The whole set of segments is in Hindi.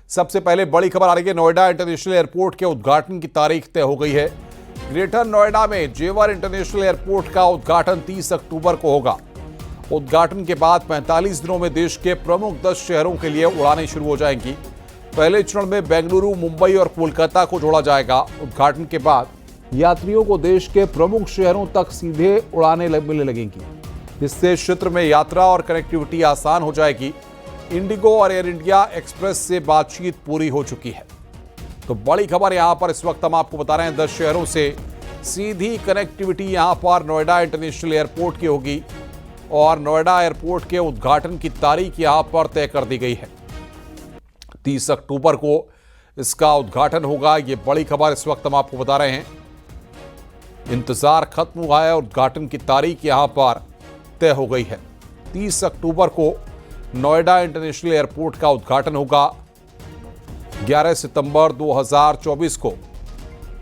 सबसे पहले बड़ी खबर आ रही है, नोएडा इंटरनेशनल एयरपोर्ट के उद्घाटन की तारीख तय हो गई है। ग्रेटर नोएडा में जेवर इंटरनेशनल एयरपोर्ट का उद्घाटन 30 अक्टूबर को होगा। उद्घाटन के बाद 45 दिनों में देश के प्रमुख 10 शहरों के लिए उड़ानें शुरू हो जाएंगी। पहले चरण में बेंगलुरु, मुंबई और कोलकाता को जोड़ा जाएगा। उद्घाटन के बाद यात्रियों को देश के प्रमुख शहरों तक सीधे उड़ानें मिलने लगेंगी, जिससे क्षेत्र में यात्रा और कनेक्टिविटी आसान हो जाएगी। इंडिगो और एयर इंडिया एक्सप्रेस से बातचीत पूरी हो चुकी है। तो बड़ी खबर यहां पर इस वक्त हम आपको बता रहे हैं, 10 शहरों से सीधी कनेक्टिविटी यहां पर नोएडा इंटरनेशनल एयरपोर्ट की होगी और नोएडा एयरपोर्ट के उद्घाटन की तारीख यहां पर तय कर दी गई है। 30 अक्टूबर को इसका उद्घाटन होगा। ये बड़ी खबर इस वक्त हम आपको बता रहे हैं। इंतजार खत्म हुआ है, उद्घाटन की तारीख यहां पर तय हो गई है। 30 अक्टूबर को नोएडा इंटरनेशनल एयरपोर्ट का उद्घाटन होगा। 11 सितंबर 2024 को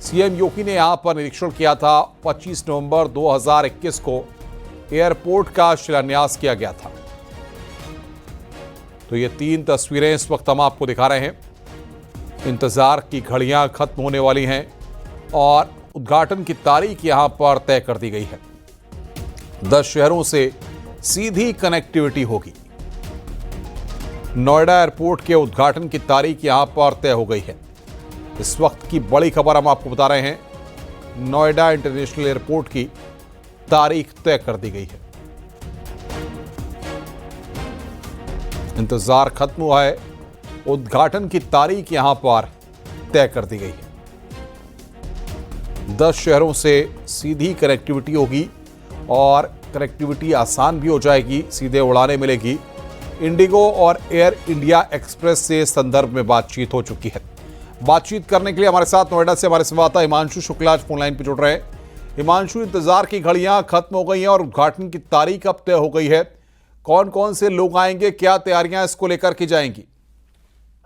सीएम योगी ने यहां पर निरीक्षण किया था। 25 नवंबर 2021 को एयरपोर्ट का शिलान्यास किया गया था। तो ये 3 तस्वीरें इस वक्त हम आपको दिखा रहे हैं। इंतजार की घड़ियां खत्म होने वाली हैं और उद्घाटन की तारीख यहां पर तय कर दी गई है। 10 शहरों से सीधी कनेक्टिविटी होगी। नोएडा एयरपोर्ट के उद्घाटन की तारीख यहां पर तय हो गई है। इस वक्त की बड़ी खबर हम आपको बता रहे हैं, नोएडा इंटरनेशनल एयरपोर्ट की तारीख तय कर दी गई है। इंतजार खत्म हुआ है, उद्घाटन की तारीख यहां पर तय कर दी गई है। 10 शहरों से सीधी कनेक्टिविटी होगी और कनेक्टिविटी आसान भी हो जाएगी, सीधे उड़ानें मिलेगी। इंडिगो और एयर इंडिया एक्सप्रेस से संदर्भ में बातचीत हो चुकी है। बातचीत करने के लिए हमारे साथ नोएडा से हमारे संवाददाता हिमांशु शुक्ला आज फोन लाइन पर जुड़ रहे हैं। हिमांशु, इंतजार की घड़ियां खत्म हो गई हैं और उद्घाटन की तारीख अब तय हो गई है। कौन कौन से लोग आएंगे, क्या तैयारियां इसको लेकर की जाएंगी?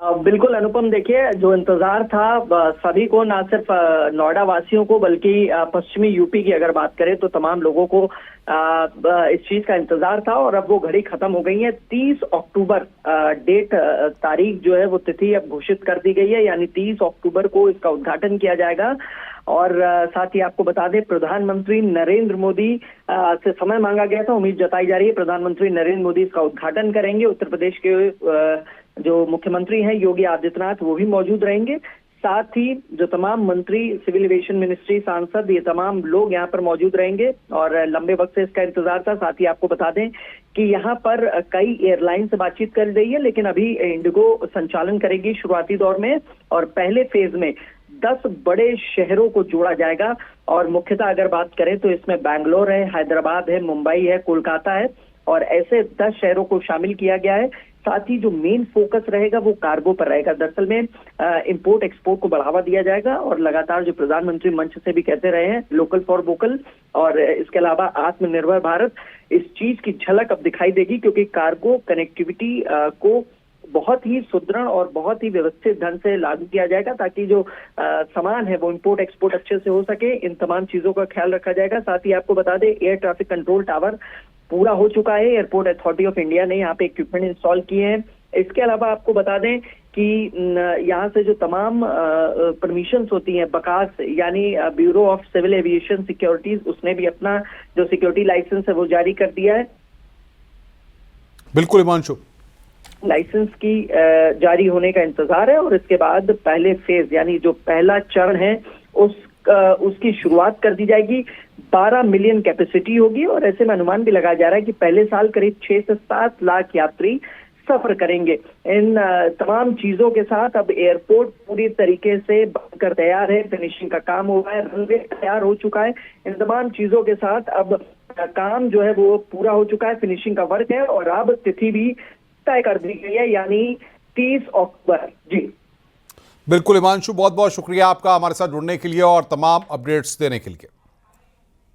बिल्कुल अनुपम, देखिए जो इंतजार था सभी को, ना सिर्फ नोएडा वासियों को बल्कि पश्चिमी यूपी की अगर बात करें तो तमाम लोगों को इस चीज का इंतजार था और अब वो घड़ी खत्म हो गई है। 30 अक्टूबर डेट, तारीख जो है वो तिथि अब घोषित कर दी गई है, यानी 30 अक्टूबर को इसका उद्घाटन किया जाएगा। और साथ ही आपको बता दें, प्रधानमंत्री नरेंद्र मोदी से समय मांगा गया था। उम्मीद जताई जा रही है प्रधानमंत्री नरेंद्र मोदी इसका उद्घाटन करेंगे। उत्तर प्रदेश के जो मुख्यमंत्री हैं योगी आदित्यनाथ, वो भी मौजूद रहेंगे। साथ ही जो तमाम मंत्री, सिविल एविएशन मिनिस्ट्री, सांसद, ये तमाम लोग यहाँ पर मौजूद रहेंगे और लंबे वक्त से इसका इंतजार था। साथ ही आपको बता दें कि यहाँ पर कई एयरलाइन से बातचीत कर रही है, लेकिन अभी इंडिगो संचालन करेगी शुरुआती दौर में और पहले फेज में 10 बड़े शहरों को जोड़ा जाएगा। और मुख्यतः अगर बात करें तो इसमें बैंगलोर है, हैदराबाद है, मुंबई है, कोलकाता है और ऐसे 10 शहरों को शामिल किया गया है। साथ ही जो मेन फोकस रहेगा वो कार्गो पर रहेगा। दरअसल में इंपोर्ट एक्सपोर्ट को बढ़ावा दिया जाएगा और लगातार जो प्रधानमंत्री मंच से भी कहते रहे हैं, लोकल फॉर वोकल, और इसके अलावा आत्मनिर्भर भारत, इस चीज की झलक अब दिखाई देगी क्योंकि कार्गो कनेक्टिविटी को बहुत ही सुदृढ़ और बहुत ही व्यवस्थित ढंग से लागू किया जाएगा ताकि जो सामान है वो इंपोर्ट एक्सपोर्ट अच्छे से हो सके। इन तमाम चीजों का ख्याल रखा जाएगा। साथ ही आपको बता दें, एयर ट्रैफिक कंट्रोल टावर पूरा हो चुका है। एयरपोर्ट अथॉरिटी ऑफ इंडिया ने यहाँ पे इक्विपमेंट इंस्टॉल किए हैं। इसके अलावा आपको बता दें कि यहाँ से जो तमाम परमिशन होती हैं, बकास यानी bureau of civil aviation securities, उसने भी अपना जो सिक्योरिटी लाइसेंस है वो जारी कर दिया है। बिल्कुल हिमांशु, लाइसेंस की जारी होने का इंतजार है और इसके बाद पहले फेज यानी जो पहला चरण है उसकी शुरुआत कर दी जाएगी। 12 मिलियन कैपेसिटी होगी और ऐसे में अनुमान भी लगाया जा रहा है कि पहले साल करीब 6 से 7 लाख यात्री सफर करेंगे। इन तमाम चीजों के साथ अब एयरपोर्ट पूरी तरीके से बनकर तैयार है। फिनिशिंग का काम हुआ है, रनवे तैयार हो चुका है। इन तमाम चीजों के साथ अब काम जो है वो पूरा हो चुका है, फिनिशिंग का वर्क है और अब तिथि भी तय कर दी गई है, यानी 30 अक्टूबर। जी बिल्कुल हिमांशु, बहुत बहुत शुक्रिया आपका हमारे साथ जुड़ने के लिए और तमाम अपडेट्स देने के लिए।